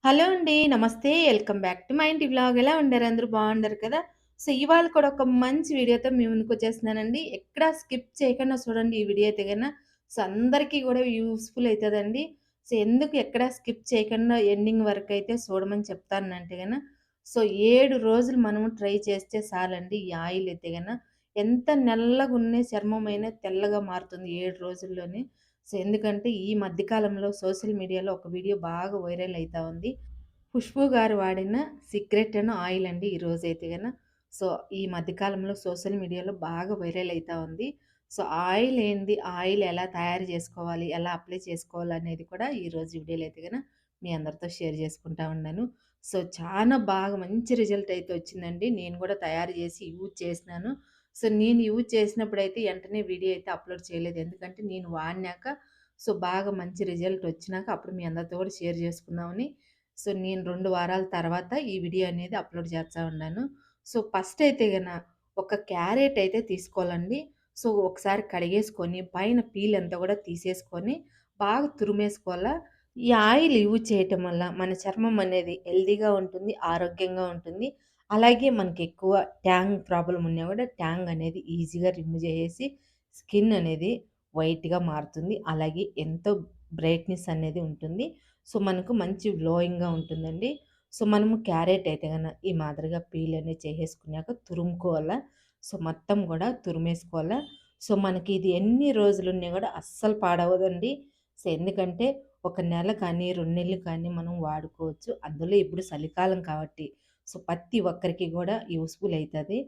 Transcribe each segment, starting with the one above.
Hello అండి. నమస్తే. Welcome back to my ఇంటి వ్లాగ్. ఎలా ఉండారు? అందరూ బాగుండారు కదా! సో, ఇవాళ కూడా ఒక మంచి వీడియోతో మీ ముందుకొచ్చేస్తున్నానండి. ఎక్కడా స్కిప్ చేయకుండా చూడండి ఈ వీడియో అయితే గన. సో, అందరికీ కూడా యూజ్‌ఫుల్ అయితదండి. సో, ఎందుకు ఎక్కడా స్కిప్ చేయకుండా ఎండింగ్ వరకైతే చూడమని చెప్తానంటే గన, సో, 7 రోజులు మనము ట్రై చేస్తే చాలండి ఈ ఆయిల్ అయితే గన. ఎంత నల్లగున్నే చర్మమైనా తెల్లగా మారుతుంది 7 రోజుల్లోనే. సో, ఎందుకంటే ఈ మధ్య కాలంలో సోషల్ మీడియాలో ఒక వీడియో బాగా వైరల్ అయితా ఉంది. 'ఖుష్బూ' గారు వాడిన సీక్రెట్ అండ్ ఆయిల్ అండి ఈరోజైతే గన. సో, ఈ మధ్య కాలంలో సోషల్ మీడియాలో బాగా వైరల్ అయితా ఉంది. సో, ఆయిల్ ఏంది? ఆయిల్ ఎలా తయారు చేసుకోవాలి? ఎలా అప్లై చేసుకోవాలనేది కూడా ఈరోజు వీడియోలో అయితే గన మీ అందరితో షేర్ చేసుకుంటా ఉన్నాను. సో, చానా బాగా మంచి రిజల్ట్ అయితే వచ్చిందండి. నేను కూడా తయారు చేసి యూజ్ చేసినాను. సో, నేను యూజ్ చేసినప్పుడైతే ఎంటనే వీడియో అయితే అప్‌లోడ్ చేయలేదు. ఎందుకంటే నేను వాడినాక సో, బాగా మంచి రిజల్ట్ వచ్చినాక అప్పుడు మీ అందరితో కూడా షేర్ చేసుకుందామని సో, నేను 2 వారాల తర్వాత ఈ వీడియో అనేది అప్‌లోడ్ చేస్తా ఉన్నాను. సో, ఫస్ట్ అయితే గన ఒక క్యారెట్ అయితే తీసుకోవాలండి. సో, ఒకసారి కడిగేసుకొని పైన పీల్ అంతా కూడా తీసేసుకొని బాగా తురిమేసుకోవాలా. ఈ ఆయిల్ యూజ్ చేయటం వల్ల మన చర్మం అనేది హెల్తీగా ఉంటుంది, ఆరోగ్యంగా ఉంటుంది. అలాగే మనకెక్కువ ట్యాన్ ప్రాబ్లమ్ ఉన్నా కూడా ట్యాన్ అనేది ఈజీగా రిమూవ్ చేసేసి స్కిన్ అనేది వైట్‌గా మారుతుంది. అలాగే ఎంతో బ్రైట్‌నెస్ అనేది ఉంటుంది. సో, మనకు మంచి గ్లోయింగ్‌గా ఉంటుందండి. సో, మనము క్యారెట్ అయితే గన ఈ మాదిరిగా పీల్ అనేది చేసేసుకున్నాక తురుముకోవాలా. సో, మొత్తం గూడా తురిమేసుకోవాలా. సో, మనకి ఇది ఎన్ని రోజులున్నా గూడా అస్సలు పాడవదండి. సో, ఎందుకంటే ఒక నెల కానీ, 2 నెలలు కానీ మనం వాడుకోవచ్చు. అందులో ఇప్పుడు చలికాలం కాబట్టి సో, ప్రతి ఒక్కరికి గూడా యూజ్‌ఫుల్ అయితది.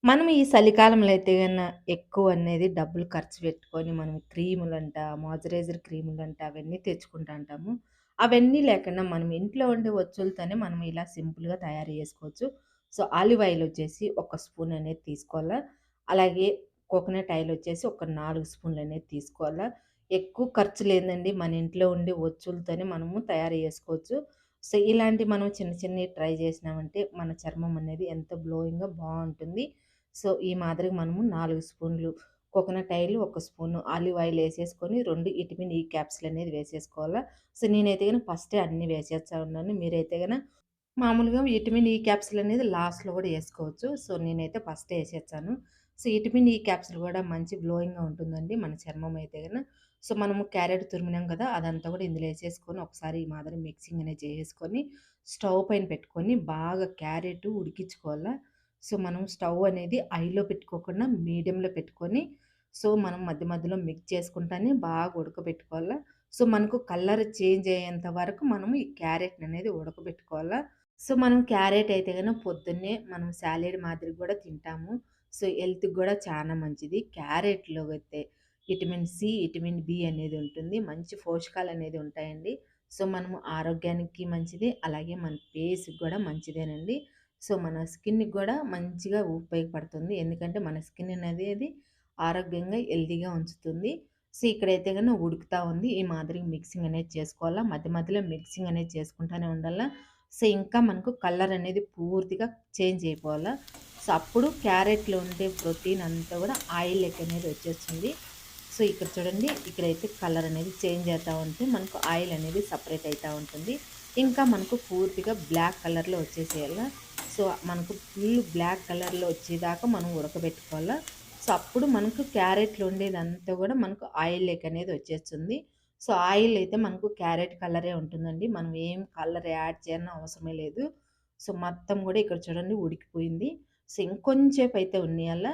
మనం ఈ చలికాలంలో అయితే గన ఎక్కువనేది డబ్బులు ఖర్చు పెట్టుకొని మనం క్రీములంట, మాయిశ్చరైజర్ క్రీములంట అవన్నీ తెచ్చుకుంటాంటాము. అవన్నీ లేకుండా మనం ఇంట్లో ఉండే వస్తువులతోనే మనం ఇలా సింపుల్‌గా తయారు చేసుకోవచ్చు. సో, ఆలివ్ ఆయిల్ వచ్చేసి ఒక స్పూన్ అనేది తీసుకోవాలా. అలాగే కోకోనట్ ఆయిల్ వచ్చేసి ఒక 4 స్పూన్‌లనేది తీసుకోవాలా. ఎక్కువ ఖర్చు లేదండి. మన ఇంట్లో ఉండే వస్తువులతోనే మనము తయారు చేసుకోవచ్చు. సో, ఇలాంటి మనం చిన్న చిన్నవి ట్రై చేసినామంటే మన చర్మం అనేది ఎంతో గ్లోయింగ్‌గా బావుంటుంది. సో, ఈ మాదిరిగా మనము 4 స్పూన్లు కోకోనట్ ఆయిల్, ఒక స్పూను ఆలివ్ ఆయిల్ ఏసేసుకొని 2 విటమిన్ ఈ క్యాప్సూల్ అనేది వేసేసుకోవాలా. సో, నేనైతే గన ఫస్టే అన్నీ వేసేస్తా ఉన్నాను. మీరైతే గన మామూలుగా విటమిన్ ఈ క్యాప్సూల్ అనేది లాస్ట్‌లో గూడా ఏసుకోవచ్చు. సో, నేనైతే ఫస్టే ఏసేచ్చాను. సో, విటమిన్ ఈ క్యాప్సూల్ గూడా మంచి గ్లోయింగ్‌గా ఉంటుందండి మన చర్మం అయితే గన. సో, మనము క్యారెట్ తురిమినాం కదా! అదంతా గూడా ఇందులో ఏసేసుకొని ఒకసారి ఈ మాదిరి మిక్సింగ్ అనేది చేసేసుకొని స్టవ్ పైన పెట్టుకొని బాగా క్యారెట్ ఉడికించుకోవాలా. సో, మనం స్టవ్ అనేది హైలో పెట్టుకోకుండా మీడియంలో పెట్టుకొని సో, మనం మధ్య మధ్యలో మిక్స్ చేసుకుంటానే బాగా ఉడకబెట్టుకోవాలా. సో, మనకు కలర్ చేంజ్ అయ్యేంత వరకు మనం ఈ క్యారెట్‌ననేది ఉడకబెట్టుకోవాలా. సో, మనం క్యారెట్ అయితే గన పొద్దున్నే మనం సాలెడ్ మాదిరి గూడా తింటాము. సో, హెల్త్‌కి గూడా చానా మంచిది. క్యారెట్‌లో అయితే విటమిన్ సి, విటమిన్ బి అనేది ఉంటుంది. మంచి పోషకాలనేది ఉంటాయండి. సో, మనము ఆరోగ్యానికి మంచిది. అలాగే మన ఫేస్‌కి గూడా మంచిదేనండి. సో, మన స్కిన్‌కి గూడా మంచిగా ఉపయోగపడుతుంది. ఎందుకంటే మన స్కిన్ అనేది ఆరోగ్యంగా, హెల్తీగా ఉంచుతుంది. సో, ఇక్కడైతే గన ఉడుకుతా ఉంది. ఈ మాదిరిగా మిక్సింగ్ అనేది చేసుకోవాలా. మధ్య మధ్యలో మిక్సింగ్ అనేది చేసుకుంటానే ఉండాలా. సో, ఇంకా మనకు కలర్ అనేది పూర్తిగా చేంజ్ అయిపోవాలా. సో, అప్పుడు క్యారెట్‌లో ఉండే ప్రోటీన్ అంతా గూడా ఆయిల్ లెక్క అనేది వచ్చేస్తుంది. సో, ఇక్కడ చూడండి ఇక్కడైతే కలర్ అనేది చేంజ్ అవుతా ఉంటే మనకు ఆయిల్ అనేది సెపరేట్ అయితా ఉంటుంది. ఇంకా మనకు పూర్తిగా బ్లాక్ కలర్‌లో వచ్చేసేయాల. సో, మనకు ఫుల్ బ్లాక్ కలర్‌లో వచ్చేదాకా మనం ఉడకబెట్టుకోవాలా. సో, అప్పుడు మనకు క్యారెట్‌లో ఉండేదంతా గూడా మనకు ఆయిల్ లెక్క అనేది వచ్చేస్తుంది. సో, ఆయిల్ అయితే మనకు క్యారెట్ కలరే ఉంటుందండి. మనం ఏం కలర్ యాడ్ చేయని అవసరమే లేదు. సో, మొత్తం గూడా ఇక్కడ చూడండి ఉడికిపోయింది. సో, ఇంకొంచేపు అయితే ఉన్నియాల.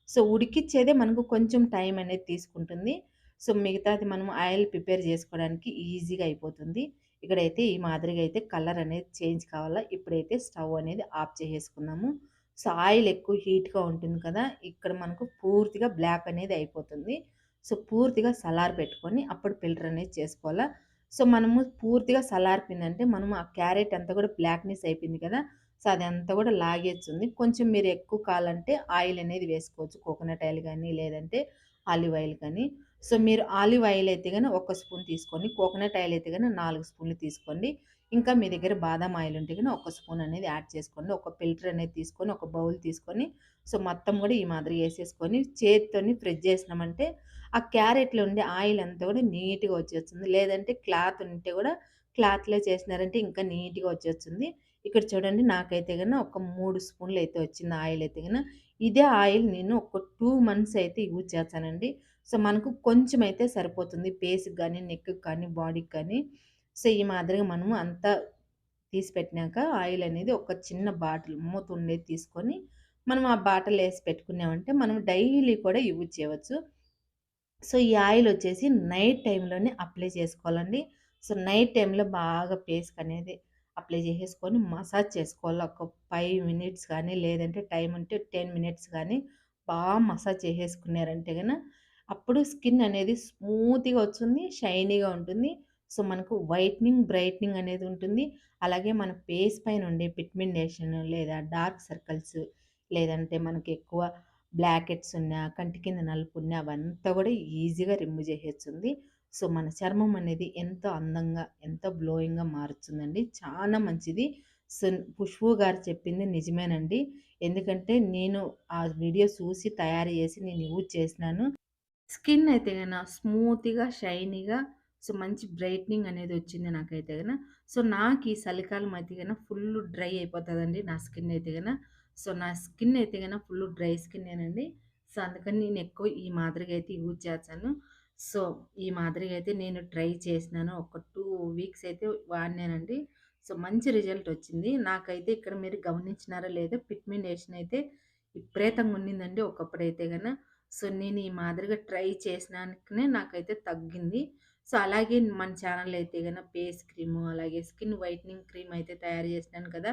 సో, ఉడికిచ్చేదే మనకు కొంచెం టైం అనేది తీసుకుంటుంది. సో, మిగతాది మనం ఆయిల్ ప్రిపేర్ చేసుకోవడానికి ఈజీగా అయిపోతుంది. ఇక్కడైతే ఈ మాదిరిగా అయితే కలర్ అనేది చేంజ్ కావాలా. ఇప్పుడైతే స్టవ్ అనేది ఆఫ్ చేసేసుకుందాము. సో, ఆయిల్ ఎక్కువ హీట్‌గా ఉంటుంది కదా! ఇక్కడ మనకు పూర్తిగా బ్లాక్ అనేది అయిపోతుంది. సో, పూర్తిగా పెట్టుకొని అప్పుడు ఫిల్టర్ అనేది చేసుకోవాలా. సో, మనము పూర్తిగా సల్లారిపోయిందంటే మనం ఆ క్యారెట్ అంతా కూడా బ్లాక్‌నెస్ అయిపోయింది కదా! సో, అదంతా కూడా లాగేస్తుంది. కొంచెం మీరు ఎక్కువ కావాలంటే ఆయిల్ అనేది వేసుకోవచ్చు. కోకోనట్ ఆయిల్ గానీ, లేదంటే ఆలివ్ ఆయిల్ కానీ. సో, మీరు ఆలివ్ ఆయిల్ అయితే గన ఒక స్పూన్ తీసుకోండి. కోకోనట్ ఆయిల్ అయితే గన 4 స్పూన్లు తీసుకోండి. ఇంకా మీ దగ్గర బాదాం ఆయిల్ ఉంటే గన ఒక స్పూన్ అనేది యాడ్ చేసుకోండి. ఒక ఫిల్టర్ అనేది తీసుకొని, ఒక బౌల్ తీసుకొని, సో, మొత్తం కూడా ఈ మాదిరిగా ఏసేసుకొని చేత్తోని ప్రెస్ చేసినామంటే ఆ క్యారెట్‌లో ఉండే ఆయిల్ అంతా కూడా నీట్‌గా వచ్చేస్తుంది. లేదంటే క్లాత్ ఉంటే కూడా క్లాత్‌లో చేసినారంటే ఇంకా నీట్‌గా వచ్చేస్తుంది. ఇక్కడ చూడండి నాకైతే ఒక 3 స్పూన్‌లయితే వచ్చింది ఆయిలయితే ఇదే ఆయిల్ నేను ఒక 2 మంత్స్ అయితే యూజ్ చేస్తానండి. సో, మనకు కొంచెమైతే సరిపోతుంది. ఫేస్‌కి గానీ, నెక్‌కి కానీ, బాడీకి కానీ. సో, ఈ మాదిరిగా మనము అంతా తీసి పెట్టినాక ఆయిలనేది ఒక చిన్న బాటిల్ మూతుండేది తీసుకొని, మనం ఆ బాటిల్‌లో ఏసి పెట్టుకున్నామంటే, మనం డైలీ కూడా యూజ్ చేయవచ్చు. సో, ఈ ఆయిలొచ్చేసి నైట్ టైమ్‌లోనే అప్లై చేసుకోవాలండి. సో, నైట్ టైమ్‌లో బాగా ఫేస్‌కనేది అప్లై చేసేసుకొని మసాజ్ చేసుకోవాలి. ఒక 5 మినిట్స్ గానీ, లేదంటే టైమ్ ఉంటే 10 మినిట్స్ గానీ మసాజ్ చేసేసుకున్నారంటే అప్పుడు స్కిన్ అనేది స్మూత్‌గా వస్తుంది. షైనీగా ఉంటుంది. సో, మనకు వైట్నింగ్, బ్రైట్నింగ్ అనేది ఉంటుంది. అలాగే మన ఫేస్ పైన ఉండే పిగ్మెంటేషన్ లేదా డార్క్ సర్కిల్స్ లేదంటే మనకెక్కువ బ్లాక్ హెడ్స్ ఉన్నా, కంటి కింద నలుపున్నా అవంతా గూడా ఈజీగా రిమూవ్ జేసేస్తుంది. సో, మన చర్మం అనేది ఎంతో అందంగా, ఎంతో గ్లోయింగ్‌గా మారుతుందండి. చాలా మంచిది. సో, ఖుష్బూ గారు చెప్పింది నిజమేనండి. ఎందుకంటే నేను ఆ వీడియో చూసి తయారు జేసి నేను యూజ్ చేసినాను. స్కిన్ అయితే స్మూత్‌గా, షైనీగా సో, మంచి బ్రైట్నింగ్ అనేది వచ్చింది నాకైతే సో, నాకు ఈ చలికాలం అయితే ఫుల్లు డ్రై అయిపోతదండి నా స్కిన్ అయితే సో, నా స్కిన్ అయితే ఫుల్లు డ్రై స్కిన్నేనండి. సో, అందుకని నేను ఎక్కువ ఈ మాదిరిగా అయితే యూజ్ చేస్తాను. సో, ఈ మాదిరిగా అయితే నేను ట్రై చేసినాను. ఒక 2 వీక్స్ అయితే వాడినానండి. సో, మంచి రిజల్ట్ వచ్చింది. నాకైతే ఇక్కడ మీరు గమనించినారో లేదో పిగ్మెంటేషన్ అయితే విపరీతంగా ఉండిందండి ఒకప్పుడైతే సో, నేను ఈ మాదిరిగా ట్రై చేసినాకనే నాకైతే తగ్గింది. సో, అలాగే మన ఛానల్‌లో అయితే ఫేస్ క్రీము, అలాగే స్కిన్ వైట్నింగ్ క్రీమ్ అయితే తయారు చేసినాను కదా!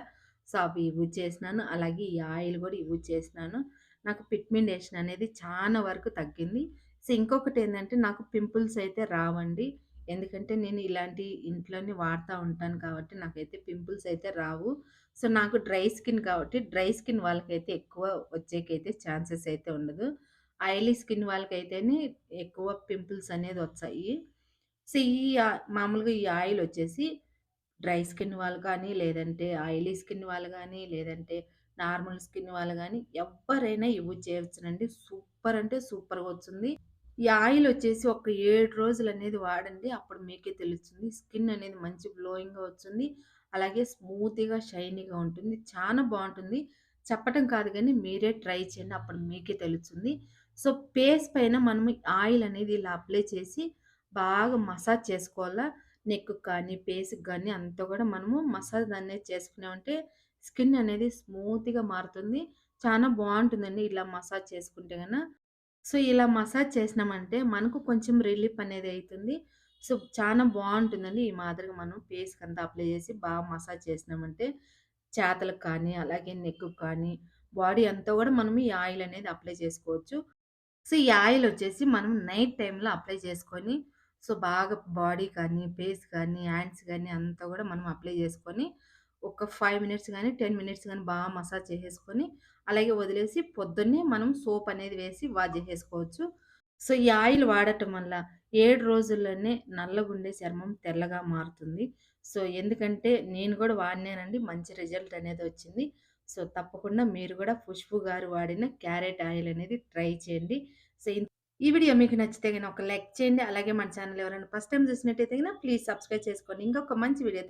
సో, అవి యూజ్ చేసినాను. అలాగే ఈ ఆయిల్ గూడా యూజ్ చేసినాను. నాకు పిగ్మెంటేషన్ అనేది చానా వరకు తగ్గింది. సో, ఇంకొకటేందంటే నాకు పింపుల్స్ అయితే రావండి. ఎందుకంటే నేను ఇలాంటి ఇంట్లోనే వాడతా ఉంటాను కాబట్టి నాకైతే పింపుల్స్ అయితే రావు. సో, నాకు డ్రై స్కిన్ కాబట్టి డ్రై స్కిన్ వాళ్ళకైతే ఎక్కువ వచ్చేకైతే ఛాన్సెస్ అయితే ఉండదు. ఆయిలీ స్కిన్ వాళ్ళకైతేనే ఎక్కువ పింపుల్స్ అనేది వచ్చాయి. సో, మామూలుగా ఈ ఆయిలొచ్చేసి డ్రై స్కిన్ వాళ్ళు కానీ, లేదంటే ఆయిలీ స్కిన్ వాళ్ళు గానీ, లేదంటే నార్మల్ స్కిన్ వాళ్ళు గానీ, ఎవ్వరైనా యూజ్ చేయొచ్చునండి. సూపర్ అంటే సూపర్‌గా వస్తుంది. ఈ ఆయిలొచ్చేసి ఒక 7 రోజులనేది వాడండి. అప్పుడు మీకే తెలుస్తుంది. స్కిన్ అనేది మంచి గ్లోయింగ్‌గా వస్తుంది. అలాగే స్మూతీగా, షైనీగా ఉంటుంది. చానా బావుంటుంది. చెప్పటం కాదు గానీ, మీరే ట్రై చేయండి. అప్పుడు మీకే తెలుస్తుంది. సో, ఫేస్ పైన మనం ఆయిల్ అనేది ఇలా అప్లై చేసి, బాగా మసాజ్ చేసుకోవాలా. నెక్‌కి కానీ, ఫేస్‌కి గానీ అంతా గూడా మనము మసాజ్ అనేది చేసుకున్నామంటే, స్కిన్ అనేది స్మూత్‌గా మారుతుంది. చానా బావుంటుందండి ఇలా మసాజ్ చేసుకుంటే సో, ఇలా మసాజ్ చేసినామంటే మనకు కొంచెం రిలీఫ్ అనేది అయితుంది. సో, చానా బావుంటుందండి. ఈ మాదిరిగా మనం ఫేస్‌కంతా అప్లై చేసి మసాజ్ చేసినామంటే చేతలకు కానీ, అలాగే నెక్‌కి కానీ, బాడీ అంతా గూడా మనం ఈ ఆయిల్ అనేది అప్లై చేసుకోవచ్చు. సో, ఈ ఆయిలొచ్చేసి మనం నైట్ టైమ్‌లో అప్లై చేసుకొని, సో, బాగా బాడీ కానీ, ఫేస్ కానీ, హ్యాండ్స్ గానీ అంతా గూడా మనం అప్లై చేసుకొని, ఒక 5 మినిట్స్ గానీ, 10 మినిట్స్ గానీ మసాజ్ చేసేసుకొని, అలాగే వదిలేసి పొద్దున్నే మనం సోప్ అనేది వేసి వాష్ జేసేసుకోవచ్చు. సో, ఈ ఆయిల్ వాడటం వల్ల 7 రోజుల్లోనే నల్లగుండే చర్మం తెల్లగా మారుతుంది. సో, ఎందుకంటే నేను గూడా వాడినానండి. మంచి రిజల్ట్ అనేదొచ్చింది. సో, తప్పకుండా మీరు గూడా ఖుష్బూ గారు వాడిన క్యారెట్ ఆయిల్ అనేది ట్రై చేయండి. సో, ఈ వీడియో మీకు నచ్చితే ఒక లైక్ చేయండి. అలాగే మన ఛానల్ ఎవరైనా ఫస్ట్ టైమ్ చూసినట్టయితే ప్లీజ్ సబ్స్క్రైబ్ చేసుకోండి. ఇంకొక మంచి వీడియోతో